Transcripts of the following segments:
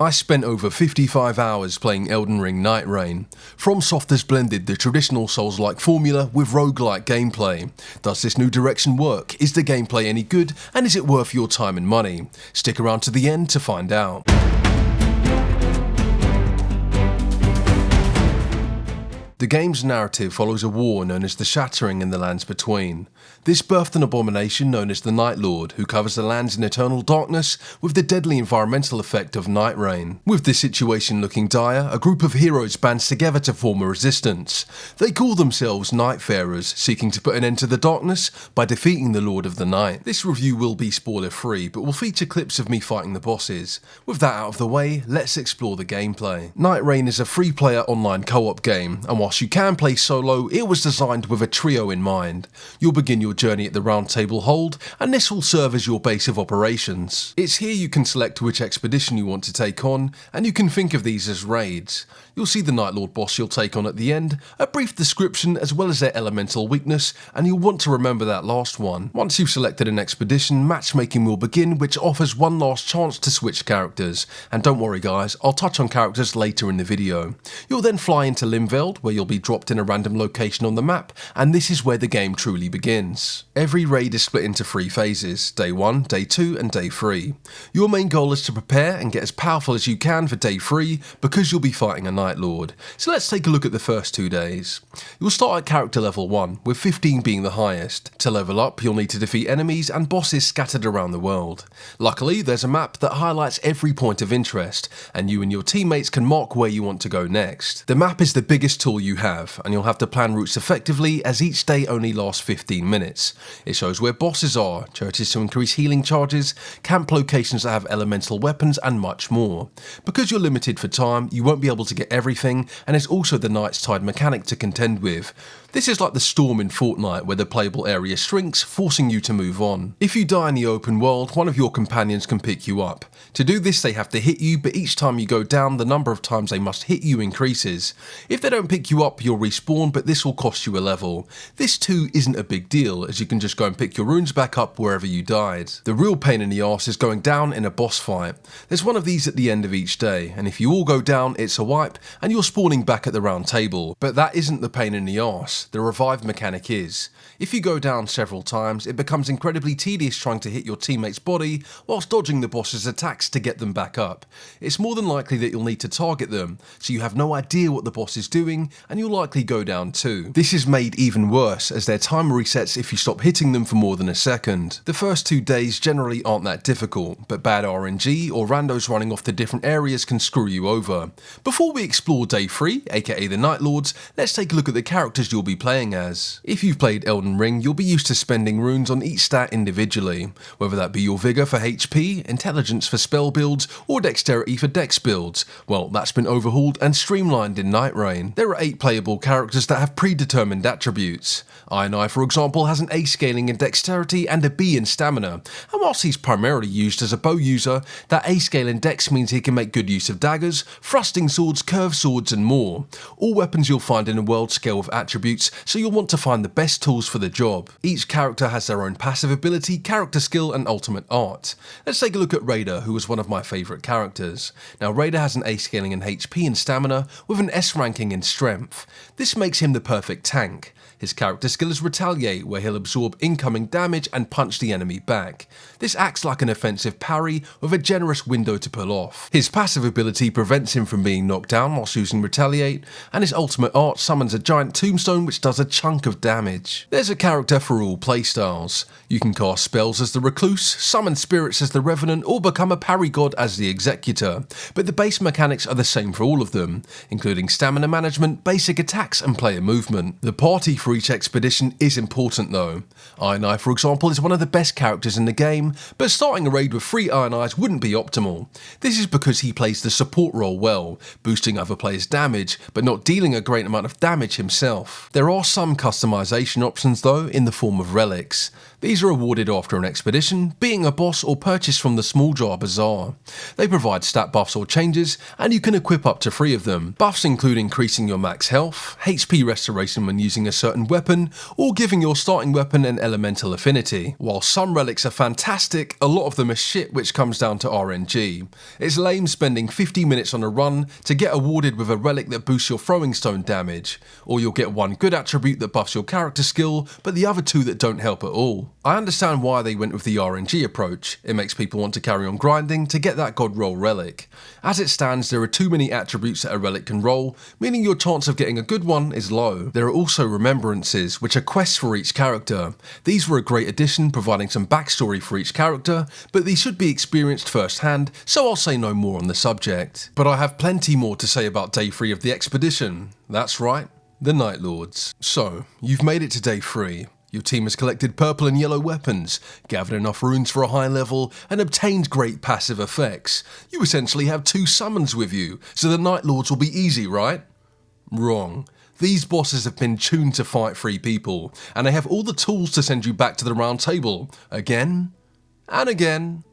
I spent over 55 hours playing Elden Ring Nightreign. FromSoft has blended the traditional Souls-like formula with roguelike gameplay. Does this new direction work? Is the gameplay any good? And is it worth your time and money? Stick around to the end to find out. The game's narrative follows a war known as the Shattering in the Lands Between. This birthed an abomination known as the Night Lord, who covers the lands in eternal darkness with the deadly environmental effect of Nightreign. With this situation looking dire, a group of heroes bands together to form a resistance. They call themselves Nightfarers, seeking to put an end to the darkness by defeating the Lord of the Night. This review will be spoiler free, but will feature clips of me fighting the bosses. With that out of the way, let's explore the gameplay. Nightreign is a free-player online co-op game, and whilst you can play solo, it was designed with a trio in mind. You'll begin your journey at the Round Table Hold, and this will serve as your base of operations. It's here you can select which expedition you want to take on, and you can think of these as raids. You'll see the Night Lord boss you'll take on at the end, a brief description as well as their elemental weakness, and you'll want to remember that last one. Once you've selected an expedition, matchmaking will begin, which offers one last chance to switch characters. And don't worry guys, I'll touch on characters later in the video. You'll then fly into Limveld, where you'll be dropped in a random location on the map, and this is where the game truly begins. Every raid is split into 3 phases, Day 1, Day 2 and Day 3. Your main goal is to prepare and get as powerful as you can for Day 3 because you'll be fighting a Night Lord. So let's take a look at the first 2 days. You'll start at character level 1, with 15 being the highest. To level up, you'll need to defeat enemies and bosses scattered around the world. Luckily, there's a map that highlights every point of interest, and you and your teammates can mark where you want to go next. The map is the biggest tool you have, and you'll have to plan routes effectively as each day only lasts 15 minutes. It shows where bosses are, churches to increase healing charges, camp locations that have elemental weapons and much more. Because you're limited for time, you won't be able to get everything, and there's also the Night's Tide mechanic to contend with. This is like the storm in Fortnite, where the playable area shrinks, forcing you to move on. If you die in the open world, one of your companions can pick you up. To do this, they have to hit you, but each time you go down, the number of times they must hit you increases. If they don't pick you up, you'll respawn, but this will cost you a level. This too isn't a big deal, as you can just go and pick your runes back up wherever you died. The real pain in the arse is going down in a boss fight. There's one of these at the end of each day, and if you all go down, it's a wipe, and you're spawning back at the Round Table. But that isn't the pain in the arse. The revive mechanic is. If you go down several times, it becomes incredibly tedious trying to hit your teammate's body whilst dodging the boss's attacks to get them back up. It's more than likely that you'll need to target them, so you have no idea what the boss is doing, and you'll likely go down too. This is made even worse as their timer resets if you stop hitting them for more than a second. The first 2 days generally aren't that difficult, but bad RNG or randos running off to different areas can screw you over. Before we explore Day 3, aka the Night Lords, let's take a look at the characters you'll be playing as. If you've played Elden Ring, you'll be used to spending runes on each stat individually, whether that be your Vigor for HP, Intelligence for spell builds, or Dexterity for dex builds. Well, that's been overhauled and streamlined in Nightreign. There are 8 playable characters that have predetermined attributes. Eye, for example, has an A scaling in Dexterity and a B in Stamina, and whilst he's primarily used as a bow user, that A scale in Dex means he can make good use of daggers, thrusting swords, curved swords and more. All weapons you'll find in a world scale with attributes, so you'll want to find the best tools for the job. Each character has their own passive ability, character skill and ultimate art. Let's take a look at Raider, who was one of my favourite characters. Now Raider has an A scaling in HP and Stamina, with an S ranking in Strength. This makes him the perfect tank. His character skill is Retaliate, where he'll absorb incoming damage and punch the enemy back. This acts like an offensive parry with a generous window to pull off. His passive ability prevents him from being knocked down whilst using Retaliate, and his ultimate art summons a giant tombstone which does a chunk of damage. There's a character for all playstyles. You can cast spells as the Recluse, summon spirits as the Revenant, or become a parry god as the Executor, but the base mechanics are the same for all of them, including stamina management, basic attacks and player movement. The party for each expedition is important though. Eye, for example, is one of the best characters in the game, but starting a raid with 3 Eye wouldn't be optimal. This is because he plays the support role well, boosting other players' damage, but not dealing a great amount of damage himself. There are some customization options though, in the form of relics. These are awarded after an expedition, being a boss or purchased from the Small Jar Bazaar. They provide stat buffs or changes, and you can equip up to 3 of them. Buffs include increasing your max max health, HP restoration when using a certain weapon, or giving your starting weapon an elemental affinity. While some relics are fantastic, a lot of them are shit, which comes down to RNG. It's lame spending 50 minutes on a run to get awarded with a relic that boosts your throwing stone damage, or you'll get one good attribute that buffs your character skill, but the other two that don't help at all. I understand why they went with the RNG approach. It makes people want to carry on grinding to get that god roll relic. As it stands, there are too many attributes that a relic can roll, meaning your chance of getting a good one is low. There are also remembrances, which are quests for each character. These were a great addition, providing some backstory for each character, but these should be experienced firsthand, so I'll say no more on the subject. But I have plenty more to say about day 3 of the expedition. That's right, the Night Lords. So, you've made it to day 3. Your team has collected purple and yellow weapons, gathered enough runes for a high level, and obtained great passive effects. You essentially have 2 summons with you, so the Night Lords will be easy, right? Wrong. These bosses have been tuned to fight 3 people, and they have all the tools to send you back to the round table, again, and again,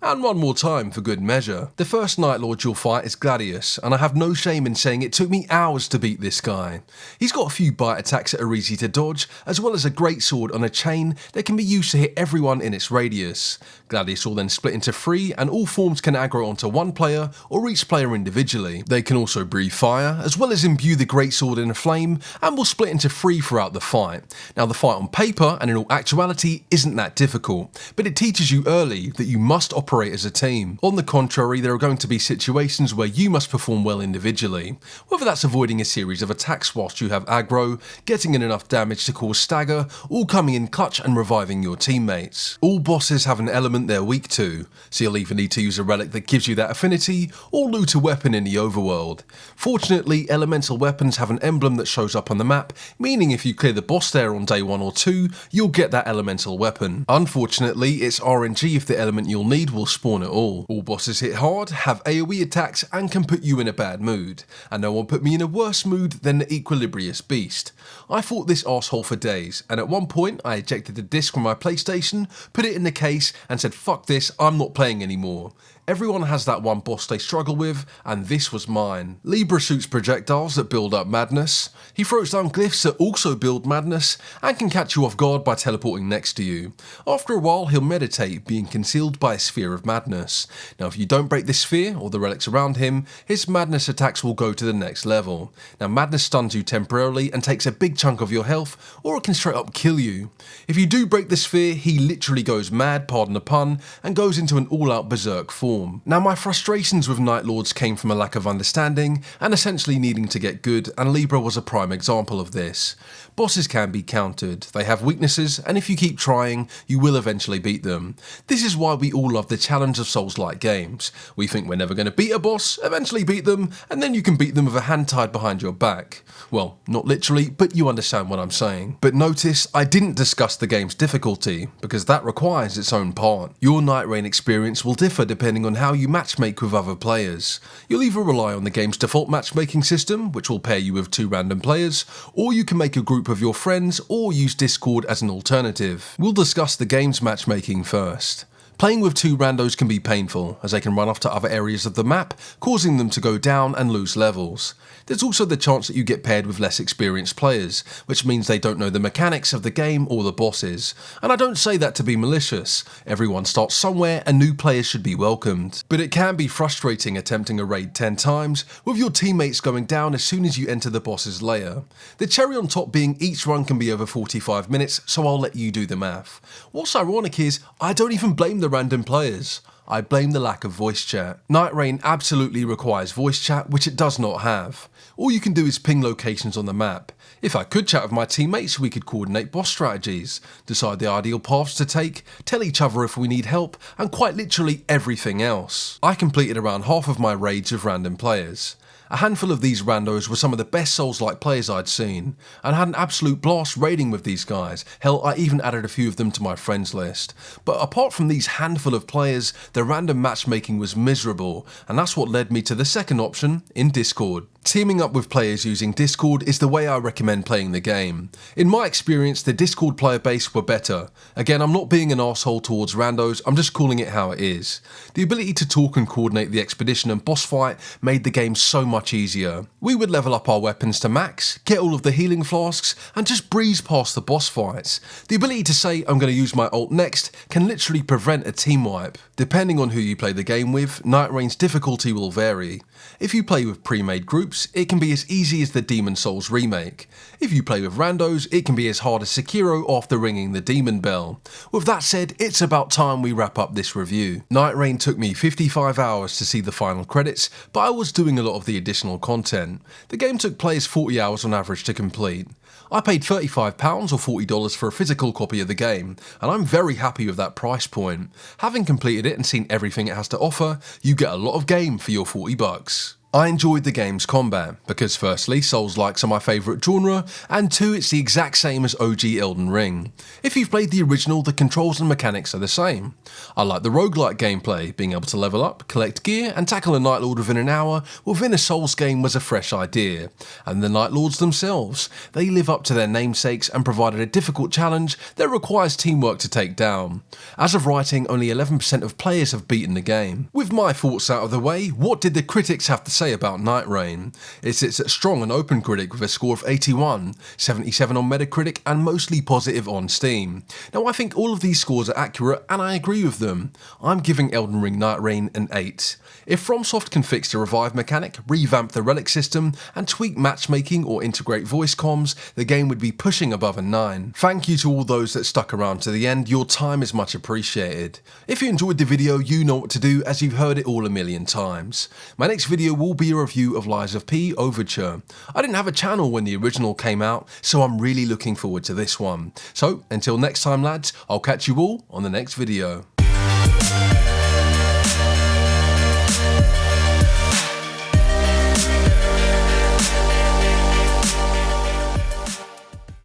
and one more time for good measure. The first Night Lord you'll fight is Gladius, and I have no shame in saying it took me hours to beat this guy. He's got a few bite attacks that are easy to dodge, as well as a great sword on a chain that can be used to hit everyone in its radius. Gladius will then split into 3, and all forms can aggro onto one player or each player individually. They can also breathe fire, as well as imbue the great sword in a flame, and will split into 3 throughout the fight. Now the fight on paper, and in all actuality, isn't that difficult, but it teaches you early that you must operate as a team. On the contrary, there are going to be situations where you must perform well individually, whether that's avoiding a series of attacks whilst you have aggro, getting in enough damage to cause stagger, or coming in clutch and reviving your teammates. All bosses have an element they're weak to, so you'll either need to use a relic that gives you that affinity, or loot a weapon in the overworld. Fortunately, elemental weapons have an emblem that shows up on the map, meaning if you clear the boss there on day 1 or 2, you'll get that elemental weapon. Unfortunately, it's RNG if the element you'll need will spawn at all. All bosses hit hard, have AoE attacks, and can put you in a bad mood. And no one put me in a worse mood than the Equilibrious Beast. I fought this arsehole for days, and at one point I ejected the disc from my PlayStation, put it in the case, and said fuck this, I'm not playing anymore. Everyone has that one boss they struggle with, and this was mine. Libra shoots projectiles that build up madness. He throws down glyphs that also build madness, and can catch you off guard by teleporting next to you. After a while, he'll meditate, being concealed by a sphere of madness. Now if you don't break this sphere, or the relics around him, his madness attacks will go to the next level. Now madness stuns you temporarily and takes a big chunk of your health, or it can straight up kill you. If you do break the sphere, he literally goes mad, pardon the pun, and goes into an all-out berserk form. Now my frustrations with Night Lords came from a lack of understanding and essentially needing to get good, and Libra was a prime example of this. Bosses can be countered, they have weaknesses, and if you keep trying, you will eventually beat them. This is why we all love the challenge of Souls-like games. We think we're never going to beat a boss, eventually beat them, and then you can beat them with a hand tied behind your back. Well, not literally, but you understand what I'm saying. But notice, I didn't discuss the game's difficulty, because that requires its own part. Your Nightreign experience will differ depending on how you matchmake with other players. You'll either rely on the game's default matchmaking system, which will pair you with 2 random players, or you can make a group of your friends, or use Discord as an alternative. We'll discuss the game's matchmaking first. Playing with 2 randos can be painful, as they can run off to other areas of the map, causing them to go down and lose levels. There's also the chance that you get paired with less experienced players, which means they don't know the mechanics of the game or the bosses. And I don't say that to be malicious. Everyone starts somewhere and new players should be welcomed. But it can be frustrating attempting a raid 10 times, with your teammates going down as soon as you enter the boss's lair. The cherry on top being each run can be over 45 minutes, so I'll let you do the math. What's ironic is, I don't even blame the random players. I blame the lack of voice chat. Nightreign absolutely requires voice chat, which it does not have. All you can do is ping locations on the map. If I could chat with my teammates, we could coordinate boss strategies, decide the ideal paths to take, tell each other if we need help, and quite literally everything else. I completed around half of my raids with random players. A handful of these randos were some of the best Souls-like players I'd seen, and I had an absolute blast raiding with these guys. Hell, I even added a few of them to my friends list. But apart from these handful of players, the random matchmaking was miserable, and that's what led me to the second option in Discord. Teaming up with players using Discord is the way I recommend playing the game. In my experience, the Discord player base were better. Again, I'm not being an arsehole towards randos, I'm just calling it how it is. The ability to talk and coordinate the expedition and boss fight made the game so much easier. We would level up our weapons to max, get all of the healing flasks, and just breeze past the boss fights. The ability to say I'm going to use my ult next can literally prevent a team wipe. Depending on who you play the game with, Nightreign's difficulty will vary. If you play with pre-made groups, it can be as easy as the Demon Souls remake. If you play with randos, it can be as hard as Sekiro after ringing the demon bell. With that said, it's about time we wrap up this review. Nightreign took me 55 hours to see the final credits, but I was doing a lot of the additional content. The game took players 40 hours on average to complete. I paid £35 or $40 for a physical copy of the game, and I'm very happy with that price point. Having completed it and seen everything it has to offer, you get a lot of game for your $40. I enjoyed the game's combat, because firstly, Souls-likes are my favourite genre, and two, it's the exact same as OG Elden Ring. If you've played the original, the controls and mechanics are the same. I like the roguelike gameplay, being able to level up, collect gear, and tackle a Night Lord within an hour within a Souls game was a fresh idea. And the Night Lords themselves, they live up to their namesakes and provided a difficult challenge that requires teamwork to take down. As of writing, only 11% of players have beaten the game. With my thoughts out of the way, what did the critics have to say about Nightreign? It sits at strong on OpenCritic with a score of 81, 77 on Metacritic, and mostly positive on Steam. Now I think all of these scores are accurate and I agree with them. I'm giving Elden Ring Nightreign an 8. If FromSoft can fix the revive mechanic, revamp the relic system, and tweak matchmaking or integrate voice comms, the game would be pushing above a 9. Thank you to all those that stuck around to the end, your time is much appreciated. If you enjoyed the video, you know what to do as you've heard it all a million times. My next video will be a review of Lies of P Overture. I didn't have a channel when the original came out, so I'm really looking forward to this one. So until next time lads, I'll catch you all on the next video.